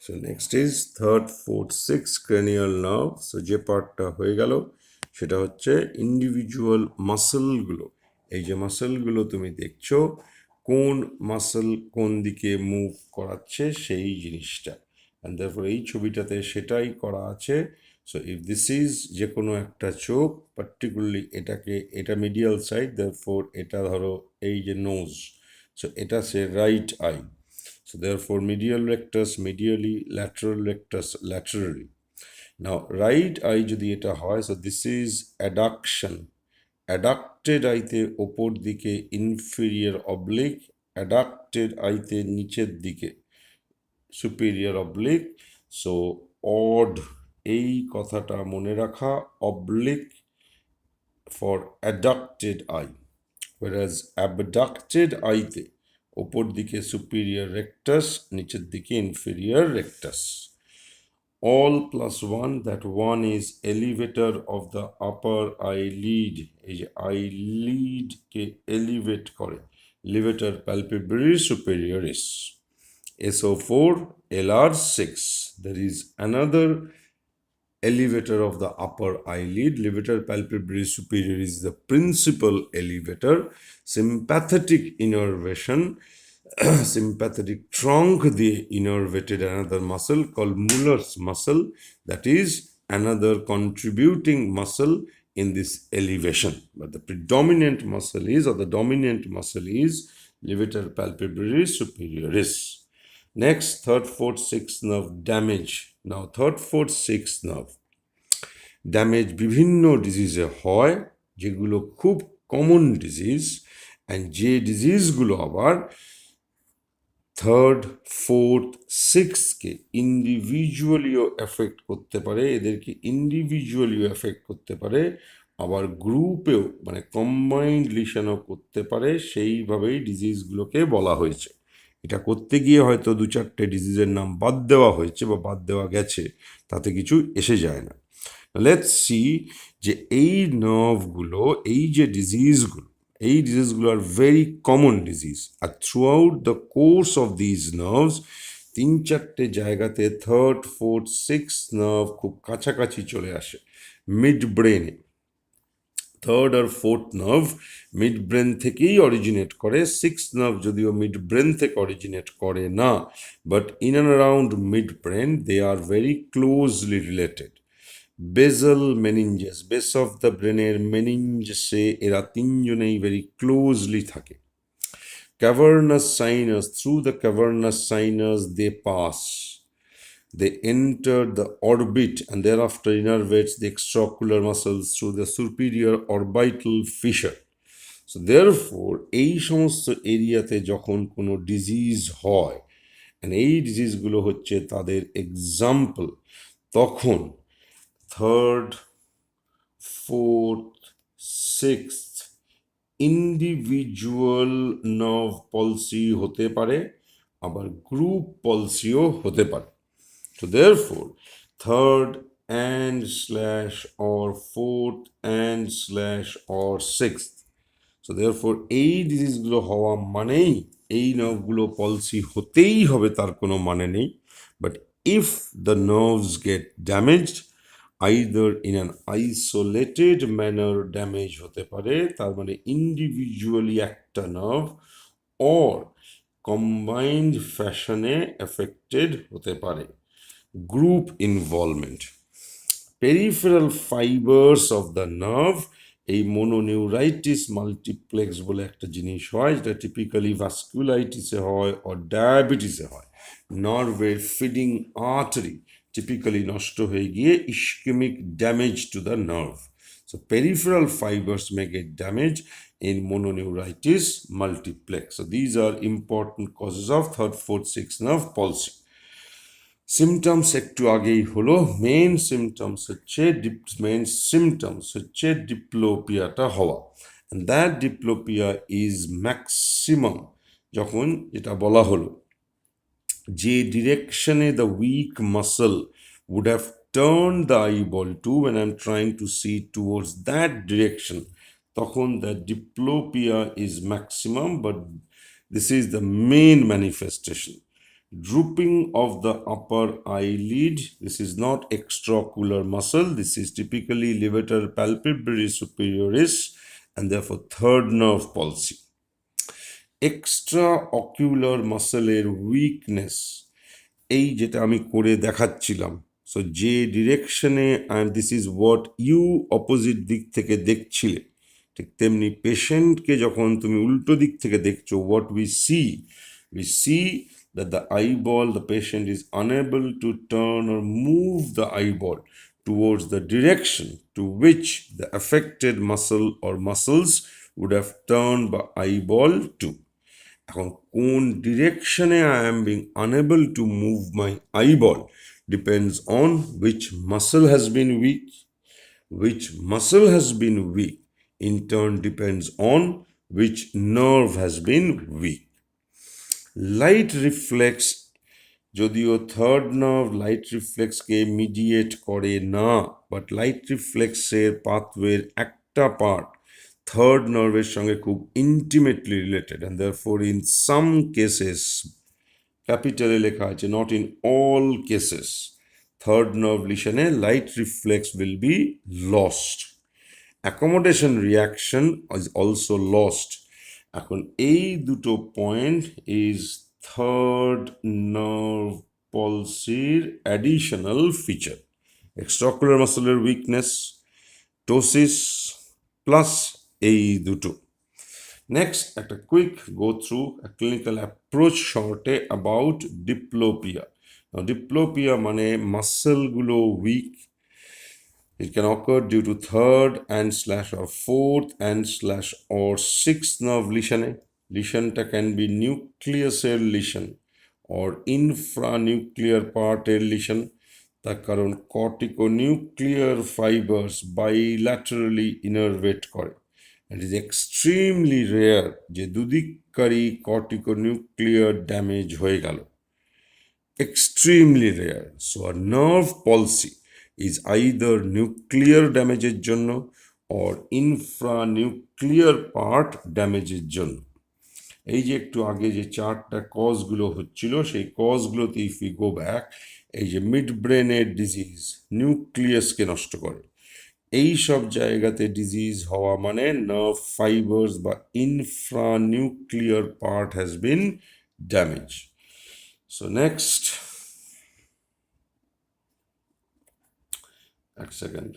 So next is third, fourth, sixth cranial nerve. So যে পার্টটা হয়ে গেল সেটা হচ্ছে ইন্ডিভিজুয়াল মাসেলগুলো। এই যে মাসেলগুলো তুমি দেখছো, কোন মাসেল কোন দিকে মুভ করাচ্ছে সেই জিনিসটা, অ্যান্ড তারপর এই ছবিটাতে সেটাই করা আছে। সো ইফ দিস ইজ যে কোনো একটা চোখ, পার্টিকুলারলি এটা মিডিয়াল সাইড, দেয়ারফোর এটা ধরো এই যে নোজ, সো এটা সে right eye. So therefore medial rectus medially, lateral rectus laterally. Now right eye যদি এটা হয়, so this is adduction. Adducted আইতে ওপর দিকে inferior oblique, adducted আইতে নিচের দিকে superior oblique. So odd, এই কথাটা মনে রাখা, oblique for adducted eye, whereas abducted আইতে ওপর দিকে superior rectus, নিচের দিকে inferior rectus. All plus one, that one is elevator of the upper eyelid. এই যে eyelid কে elevate করে, levator palpebrae superioris. SO4 LR6, there is another elevator of the upper eyelid. Levator palpebrae superior is the principal elevator. Sympathetic innervation, sympathetic trunk দিয়ে innervated another muscle called Muller's muscle, that is another contributing muscle in this elevation. But the predominant muscle is, or the dominant muscle is, levator palpebrae superioris. Next, third, fourth, sixth nerve damage. Now third, fourth, sixth nerve damage বিভিন্ন ডিজিজে হয়, যেগুলো খুব common disease, and যে ডিজিজগুলো আবার third, fourth, সিক্সকে ইন্ডিভিজুয়ালিও effect করতে পারে, এদেরকে ইন্ডিভিজুয়ালিও effect করতে পারে, আবার গ্রুপেও মানে কম্বাইন্ড লিশনও করতে পারে, সেইভাবেই ডিজিজগুলোকে বলা হয়েছে। এটা করতে গিয়ে হয়তো দু চারটে ডিজিজের নাম বাদ দেওয়া হয়েছে বা বাদ দেওয়া গেছে, তাতে কিছু এসে যায় না। লেটস সি যে এই নার্ভগুলো, এই যে ডিজিজগুলো, এই ডিজিজগুলো আর ভেরি কমন ডিজিজ, আর throughout the course of these nerves তিন চারটে জায়গাতে থার্ড, ফোর্থ, সিক্স নার্ভ খুব কাছাকাছি চলে আসে মিড ব্রেনে। থার্ড আর ফোর্থ নার্ভ মিড ব্রেন থেকেই অরিজিনেট করে, সিক্স নার্ভ যদিও মিড ব্রেন থেকে অরিজিনেট করে না, but in and around mid brain they are very closely related. Basal meninges, base of the ব্রেনের মেনিনজাসে এরা তিনজনেই ভেরি ক্লোজলি থাকে। Cavernous sinus, through the cavernous sinus they pass, they enter the orbit and thereafter innervates the extraocular muscles through the superior orbital fissure. So therefore এই সমস্ত এরিয়াতে যখন কোনো ডিজিজ হয়, and এই ডিজিজগুলো হচ্ছে তাদের এক্সাম্পল, তখন third, fourth, sixth individual nerve পলসি হতে পারে, আবার গ্রুপ পলসিও হতে পারে। So therefore, third and slash or fourth and slash or sixth. So therefore, এই ডিজিজগুলো হওয়া মানেই এই নার্ভগুলো পলসি হতেই হবে তার কোনো মানে নেই। But if the nerves get damaged, either in an isolated manner damage হতে পারে, তার মানে ইন্ডিভিজুয়ালি একটা নার্ভ, অর কম্বাইন্ড ফ্যাশনে এফেক্টেড হতে পারে। Group involvement. Peripheral fibers of the nerve, এই মনোনিউরাইটিস মাল্টিপ্লেক্স বলে একটা জিনিস হয়, যেটা টিপিক্যালি ভাস্কুলাইটিসে হয় ও ডায়াবেটিসে হয়। নার্ভের ফিডিং আর্টারি টিপিক্যালি নষ্ট হয়ে গিয়ে ischemic damage to the nerve. So peripheral fibers may get damage in mononeuritis multiplex. So these are important causes of third, fourth, sixth nerve palsy. Symptoms একটু আগেই হলো, মেন সিমটমস হচ্ছে ডিপ্লোপিয়াটা হওয়া, and that diplopia is maximum যখন যেটা বলা হলো যে ডিরেকশনে the weak muscle would have turned the eyeball to when I'm trying to see towards that direction, তখন the diplopia is maximum, but this is the main manifestation. drooping of the upper eyelid. This is not extraocular muscle. This is typically levator palpebrae superioris and therefore third nerve palsy. Extraocular muscle weakness, এই যেটা আমি করে দেখাচ্ছিলাম, so যে ডিরেকশনে this is what you opposite দিক থেকে দেখছিলে, ঠিক তেমনি পেশেন্টকে যখন তুমি উল্টো দিক থেকে দেখছো, what we see that the eyeball, the patient is unable to turn or move the eyeball towards the direction to which the affected muscle or muscles would have turned the eyeball to. এখন কোন ডিরেকশনে I am being unable to move my eyeball depends on which muscle has been weak. Which muscle has been weak in turn depends on which nerve has been weak. Light reflex, যদিও third nerve light রিফ্লেক্সকে mediate করে না, but light রিফ্লেক্সের পাথওয়ের একটা part third নার্ভের সঙ্গে খুব intimately related, and therefore in some cases, ক্যাপিটালে লেখা আছে not in all cases, third nerve লিশনে light reflex will be lost, accommodation reaction is also lost. এখন এই দুটো পয়েন্ট ইজ থার্ড নার্ভ পলসির অ্যাডিশনাল ফিচার, এক্সট্রাঅকুলার মাসলের উইকনেস, টোসিস প্লাস এই দুটো। নেক্সট একটা quick go through clinical approach শর্টে অ্যাবাউট ডিপ্লোপিয়া। ডিপ্লোপিয়া মানে মাসলগুলো weak. It can occur due to third and/or fourth and/or sixth nerve lesion. Lesionটা can be nucleus lesion or infranuclear part lesion. তার কারণ corticonuclear fibers bilaterally innervate করে। It is extremely rare যে দুদিককারী corticonuclear damage হয়ে গেল। Extremely rare. So a nerve palsy is either nuclear ড্যামেজের জন্য or infranuclear part ড্যামেজের জন্য। এই যে একটু আগে যে চারটা কজগুলো হচ্ছিল, সেই কজগুলোতে ইফ ইউ গো ব্যাক, এই যে মিড ব্রেনের ডিজিজ নিউক্লিয়াসকে নষ্ট করে, এই সব জায়গাতে ডিজিজ হওয়া মানে নার্ভ ফাইবার্স বা infranuclear part has been damage. So next, এক second.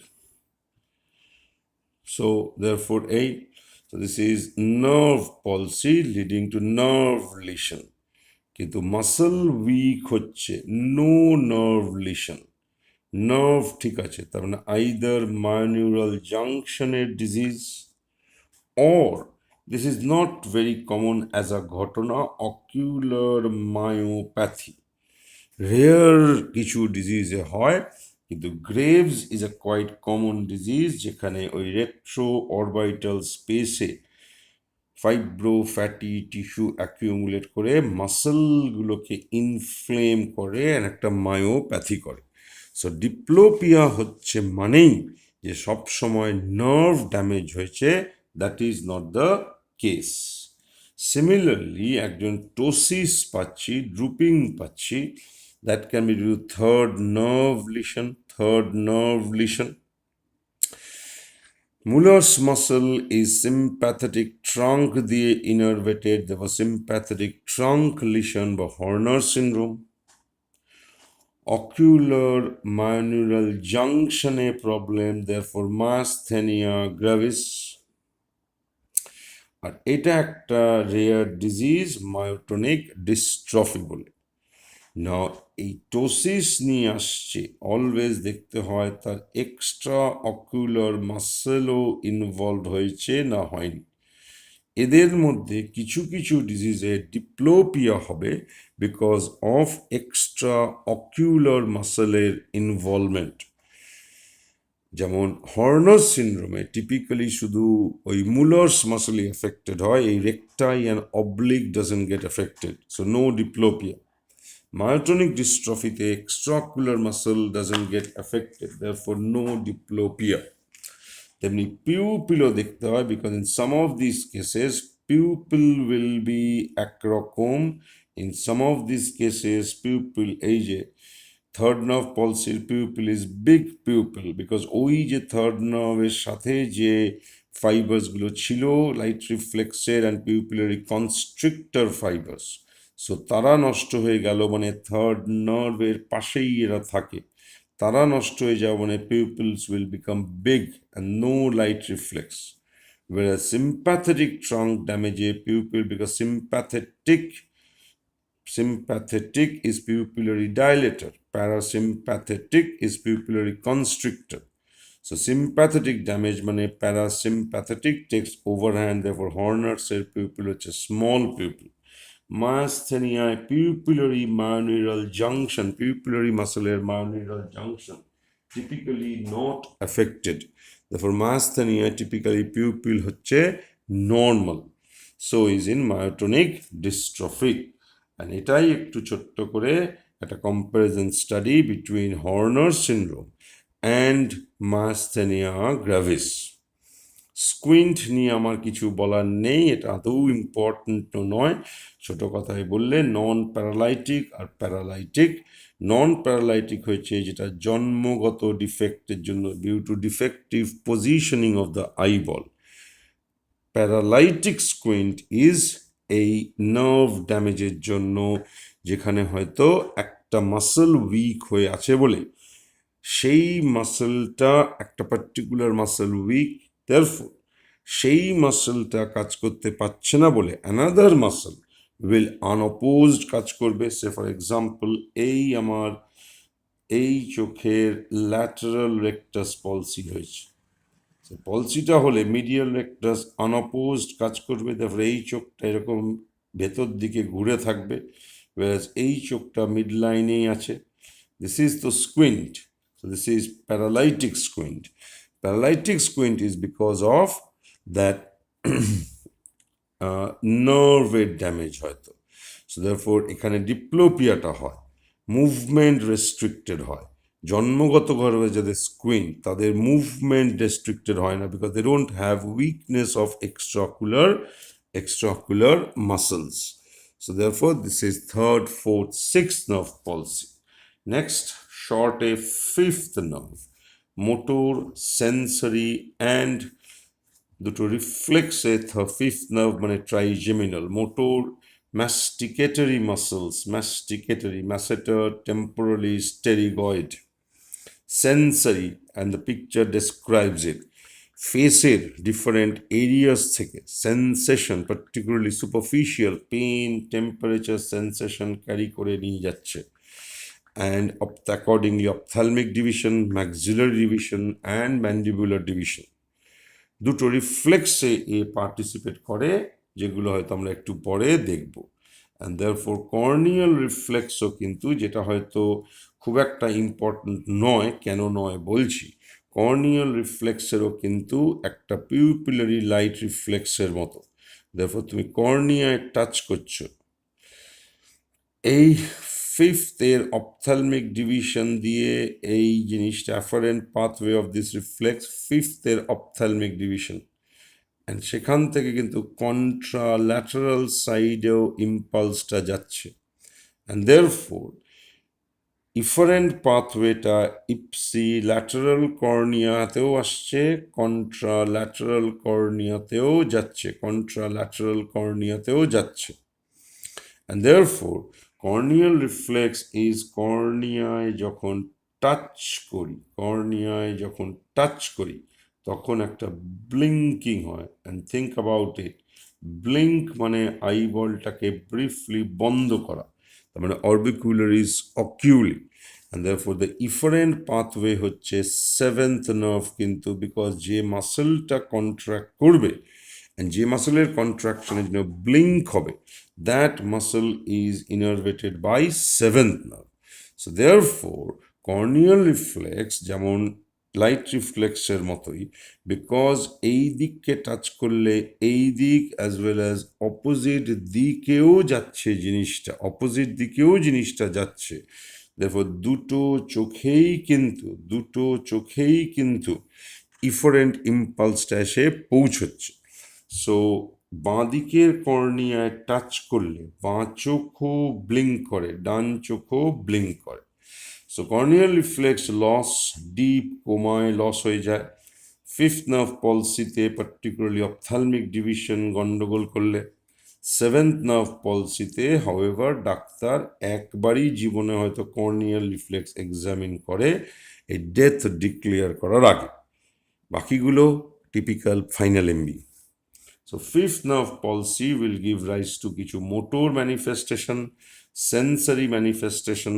So therefore so this is nerve palsy leading to nerve lesion. কিন্তু মাসল উইক হচ্ছে, নো নার্ভ লিশন, নার্ভ ঠিক আছে, তার মানে আইদার মায়োনিউরাল জাংশনের disease or this is not very common as a ঘটনা, ocular myopathy, rare কিছু ডিজিজে হয়, কিন্তু Graves is a quite common disease, যেখানে ওই রেট্রো অরবাইটাল স্পেসে ফাইব্রো ফ্যাটি টিস্যু অ্যাকিউমুলেট করে মাসলগুলোকে ইনফ্লেম করে আর একটা মায়োপ্যাথি করে। সো ডিপ্লোপিয়া হচ্ছে মানেই যে সবসময় নার্ভ ড্যামেজ হয়েছে, that is not the case. Similarly একজন টোসিস পাচ্ছি, ড্রুপিং পাচ্ছি, that can be due to third nerve lesion. Muller's muscle is sympathetic trunk দিয়ে innervated. There was sympathetic trunk lesion by Horner syndrome. Ocular myoneural junction problem, therefore myasthenia gravis. আর এটা একটা rare disease, মায়োটনিক dystrophy বলে। না, এই ptosis নিয়ে আসছে, always দেখতে হয় তার এক্সট্রা অকুলার মাসেলও ইনভলভ হয়েছে না হয়নি। এদের মধ্যে কিছু কিছু ডিজিজে ডিপ্লোপিয়া হবে বিকজ অফ এক্সট্রা অকুলার মাসেলের ইনভলভমেন্ট। যেমন হর্নার সিন্ড্রোমে টিপিক্যালি শুধু ওই মুলার্স মাসেলই এফেক্টেড হয়, এই recti and oblique doesn't get affected, so no diplopia. Myotonic dystrophy, the extraocular muscle doesn't get affected, therefore no diplopia. তেমনি পিউপিলও দেখতে হয়, because in some of these cases pupil will be একরকম In some of these cases, pupil এই যে third nerve পলসির pupil is big pupil, because ওই যে third নার্ভের সাথে যে ফাইবার্সগুলো ছিল লাইট রিফ্লেক্সের and pupillary constrictor fibres, so তারা নষ্ট হয়ে গেল, মানে থার্ড নার্ভের পাশেই এরা থাকে, তারা নষ্ট হয়ে যাওয়া মানে pupils will become big and no light reflex. Whereas sympathetic trunk damage a pupil because sympathetic is pupillary dilator, parasympathetic is pupillary constrictor. So sympathetic damage মানে parasympathetic takes overhand, therefore Horner's pupil হচ্ছে small pupil. Myasthenia pupillary myoneural junction, pupillary muscle myoneural junction typically not affected. Therefore myasthenia typically pupil হচ্ছে normal. So is in myotonic dystrophy. And এটাই একটু ছোট্ট করে একটা comparison study between Honor syndrome and myasthenia gravis. Squint নিয়ে আমার কিছু বলার নেই, এটা আদৌ ইম্পর্ট্যান্ট নয়। ছোট কথায় বললে নন প্যারালাইটিক আর প্যারালাইটিক। নন প্যারালাইটিক হয়েছে যেটা জন্মগত ডিফেক্টের জন্য, due to defective positioning of the eyeball. Paralytic squint is এই নার্ভ ড্যামেজের জন্য, যেখানে হয়তো একটা মাসল উইক হয়ে আছে বলে সেই মাসলটা একটা পার্টিকুলার মাসল উইক, therefore সেই মাসলটা কাজ করতে পারছে না বলে অ্যানাদার মাসল উইল আনঅপোজড কাজ করবে। সে ফর এক্সাম্পল আমার এই চোখের ল্যাটারাল রেকটাস পলসি হয়েছে, পলসিটা হলে মিডিয়াল রেকটাস আনঅপোজড কাজ করবে, তারপরে এই চোখটা এরকম ভেতর দিকে ঘুরে থাকবে, whereas এই চোখটা মিড লাইনেই আছে। This is the squint. So this is paralytic squint. Paralytic squint is because of that nerve damage হয়তো। So therefore এখানে ডিপ্লোপিয়াটা হয়, মুভমেন্ট রেস্ট্রিক্টেড হয়। জন্মগতভাবে যাদের স্কুইন্ট তাদের মুভমেন্ট রেস্ট্রিক্টেড হয় না, because they don't have weakness of extraocular muscles. So therefore this is third, fourth, sixth nerve palsy. Next, short a fifth nerve, motor, sensory and দুটো রিফ্লেক্সে fifth nerve মানে trigeminal. Motor masticatory muscles, masseter, temporalis, pterygoid. Sensory, and the picture describes it, ফেসের different areas থেকে sensation, particularly superficial pain, temperature sensation carry করে নিয়ে যাচ্ছে। And accordingly ophthalmic division, maxillary division and mandibular division দুটো রিফ্লেক্সে participate করে, যেগুলো হয়তো আমরা একটু পরে দেখব। অ্যান্ড দেয়ারফর কর্নিয়াল রিফ্লেক্সও কিন্তু, যেটা হয়তো খুব একটা ইম্পর্ট্যান্ট নয়, কেন নয় বলছি, কর্নিয়াল রিফ্লেক্সেরও কিন্তু একটা পিউপিলারি লাইট রিফ্লেক্সের মতো। দেয়ারফর তুমি কর্নিয়ায় টাচ করছো, এই ফিফথের অপথ্যালমিক ডিভিশন দিয়ে এই জিনিসটা afferent pathway of this reflex, ফিফথের অপথ্যালমিক ডিভিশন, অ্যান্ড সেখান থেকে কিন্তু কন্ট্রাল্যাটারাল সাইডেও ইম্পালসটা যাচ্ছে। অ্যান্ড দেয়ারফোর ইফারেন্ট পাথওয়েটা ইপসি ল্যাটারাল কর্নিয়াতেও আসছে, কন্ট্রাল্যাটারাল কর্নিয়াতেও যাচ্ছে, and therefore corneal reflex is কর্নিয়ায় যখন টাচ করি তখন একটা ব্লিঙ্কিং হয়। and think about it, blink মানে আইবলটাকে ব্রিফলি বন্ধ করা, তার মানে orbicularis অকিউলি, and therefore the efferent pathway হচ্ছে সেভেন্থ নার্ভ কিন্তু, বিকজ যে মাসেলটা কন্ট্রাক্ট করবে and যে মাসেলের কন্ট্রাকশনের জন্য ব্লিঙ্ক হবে, that muscle is innervated by seventh nerve. So therefore corneal reflex যেমন লাইট রিফ্লেক্সের মতোই, বিকজ এই দিককে টাচ করলে এই দিক অ্যাজ ওয়েল অ্যাজ অপোজিট দিকেও জিনিসটা যাচ্ছে, therefore দুটো চোখেই কিন্তু ইফারেন্ট ইম্পালসটা এসে পৌঁছচ্ছে। সো বাঁ দিকের কর্নিয়ায় টাচ করলে বাঁ চোখও ব্লিঙ্ক করে, ডান চোখও ব্লিঙ্ক করে। So corneal reflex loss, deep কোমায় লস হয়ে যায়। ফিফথ নার্ভ পলসিতে পার্টিকুলারলি অপথ্যালমিক ডিভিশন গন্ডগোল করলে। সেভেন্থ নার্ভ পলসিতে হাউএভার ডাক্তার একবারই জীবনে হয়তো কর্নিয়াল রিফ্লেক্স এক্সামিন করে এই ডেথ ডিক্লেয়ার করার আগে, বাকিগুলো typical final MB. So fifth nerve palsy will give rise to কিছু motor manifestation, sensory manifestation,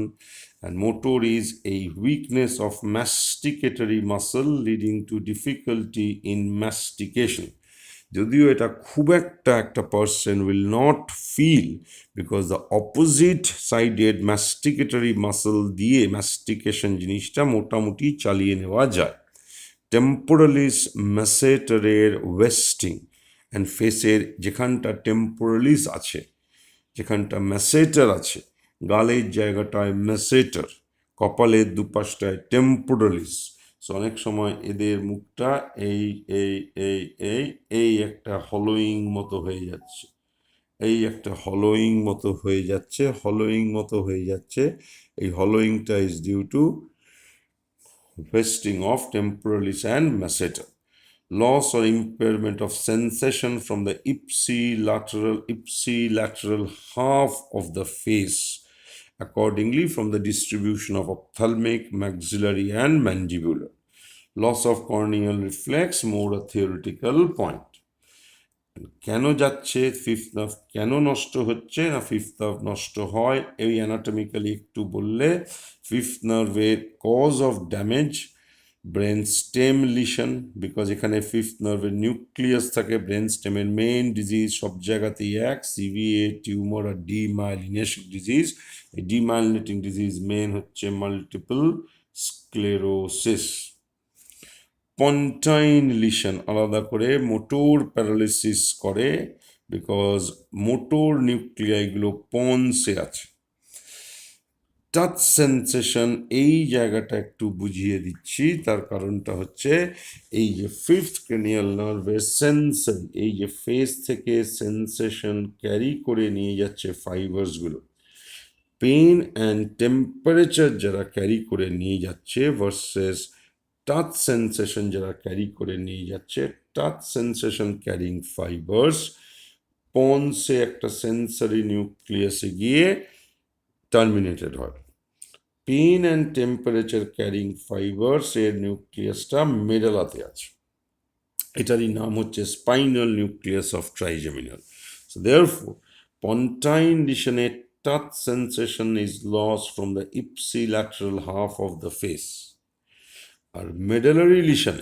and motor is a weakness of masticatory muscle leading to difficulty in mastication. যদিও এটা খুব একটা person will not feel because the opposite sided masticatory muscle দিয়ে mastication জিনিসটা মোটামুটি চালিয়ে নেওয়া যায়। টেম্পোরালিস ম্যাসেটারের ওয়েস্টিং অ্যান্ড ফেসের যেখানটা টেম্পোরালিস আছে, যেখানটা ম্যাসেটার আছে, গালের জায়গাটায় ম্যাসেটার, কপালের দুপাশটায় টেম্পোরালিস। সো অনেক সময় এদের মুখটা এই এই এই এই এই একটা হলোয়িং মতো হয়ে যাচ্ছে, এই একটা হলোয়িং মতো হয়ে যাচ্ছে, হলোয়িং মতো হয়ে যাচ্ছে। এই হলোয়িংটা is due to wasting of temporalis and masseter. Loss or impairment of sensation from the ipsilateral half of the face, accordingly from the distribution of ophthalmic, maxillary and mandibular. Loss of corneal reflex, more a theoretical point. কেন যাচ্ছে fifth nerve, কেন নষ্ট হচ্ছে না fifth nerve নষ্ট হয়, এই anatomically একটু বললে ফিফথ নার্ভের cause of damage brain stem lesion, because এখানে ফিফথ নার্ভের নিউক্লিয়াস থাকে। ব্রেন স্টেমের মেইন ডিজিজ সব জায়গাতেই এক, সিভিএ, টিউমার আর ডিমাইলিনেশন ডিজিজ। এই ডিমাইলিনেটিং ডিজিজ মেইন হচ্ছে মাল্টিপল স্ক্লেরোসিস। পন্টাইন লিশন আলাদা করে মোটর প্যারালিসিস করে, বিকজ মোটর নিউক্লিয়াইগুলো পন্সে আছে। টাচ সেন্সেশন, এই জায়গাটা একটু বুঝিয়ে দিচ্ছি, তার কারণটা হচ্ছে এই যে ফিফথ ক্রেনিয়াল নার্ভের সেন্সর, এই যে ফেস থেকে সেন্সেশন ক্যারি করে নিয়ে যাচ্ছে ফাইবার্সগুলো, পেন অ্যান্ড টেম্পারেচার যারা ক্যারি করে নিয়ে যাচ্ছে ভার্সেস টাচ সেন্সেশন যারা ক্যারি করে নিয়ে যাচ্ছে, টাচ সেন্সেশন ক্যারিং ফাইবার্স পন্সে একটা সেন্সারি নিউক্লিয়াসে গিয়ে টার্মিনেটেড হয়। Pain and temperature carrying fibres এর নিউক্লিয়াসটা মেডালাতে আছে, এটারই নাম হচ্ছে spinal nucleus of trigeminal. So therefore pontine লিশনে touch sensation is lost from the ipsilateral half of the face. Or medullary lesion,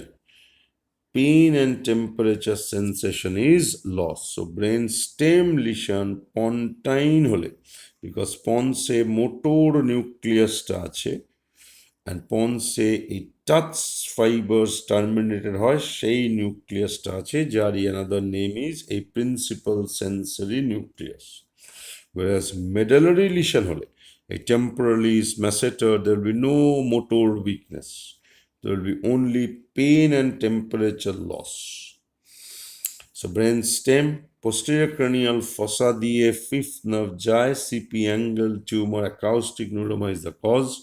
pain and temperature sensation is lost. So brain stem lesion pontine hole, because ponse motor nucleus ta ache and ponse a touch fibers terminated hoy সেই নিউক্লিয়াসটা আছে, যার another name is a principal sensory nucleus. Whereas medullary lesion hole, a temporalis masseter, there will be no motor weakness. There will be only pain and temperature loss. So brain stem, posterior cranial fossa দিয়ে fifth nerve যায়, CP angle tumor, acoustic neuroma is the cause.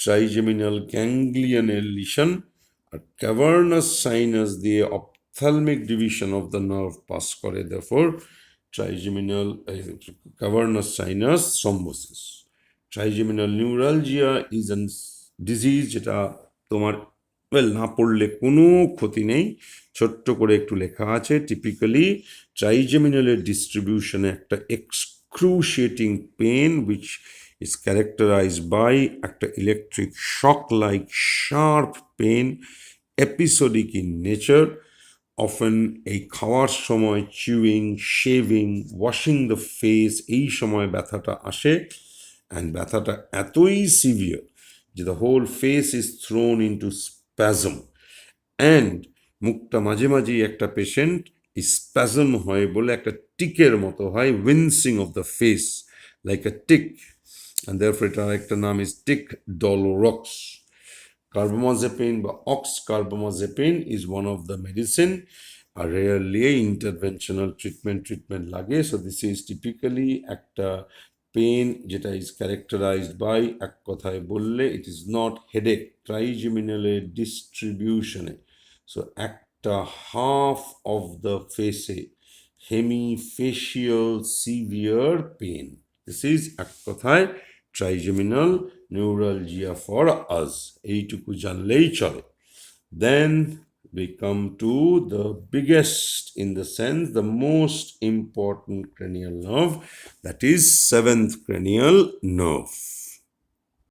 Trigeminal ganglion lesion, R cavernous sinus দিয়ে ophthalmic division of the nerve pass করে, therefore trigeminal cavernous sinus thrombosis. Trigeminal neuralgia is a disease যেটা তোমার না পড়লে কোনো ক্ষতি নেই, ছোট্ট করে একটু লেখা আছে। টিপিক্যালি ট্রাইজেমিনালের ডিস্ট্রিবিউশনে একটা excruciating pain which is characterized by একটা electric shock like sharp pain, episodic in nature, often এই খাওয়ার সময় chewing, shaving, washing the face, এই সময় ব্যথাটা আসে। অ্যান্ড ব্যথাটা এতই সিভিয়ার যে the whole face is thrown into spasm, and মুখটা মাঝে মাঝেই একটা পেশেন্ট স্প্যাজম হয় বলে একটা টিকের মতো হয়, wincing of the face like a tic, and therefore এটার একটা নাম is tic dolorox. Carbamazepine বা oxcarbamazepine is one of the medicine, আর রেয়ারলি ইন্টারভেনশনাল ট্রিটমেন্ট লাগে। সো দিস ইজ টিপিক্যালি একটা পেন যেটা ইজ ক্যারেক্টারাইজড বাই, এক কথায় বললে ইট ইজ নট হেডেক, ট্রাইজেমিনালের ডিস্ট্রিবিউশনে। সো একটা হাফ অফ দ্য ফেসে hemifacial severe pain, this is এক কথায় ট্রাইজেমিনাল নিউরালজিয়া ফর আস। এইটুকু জানলেই চলে। Then we come to the biggest, in the sense, the most important cranial nerve, that is seventh cranial nerve.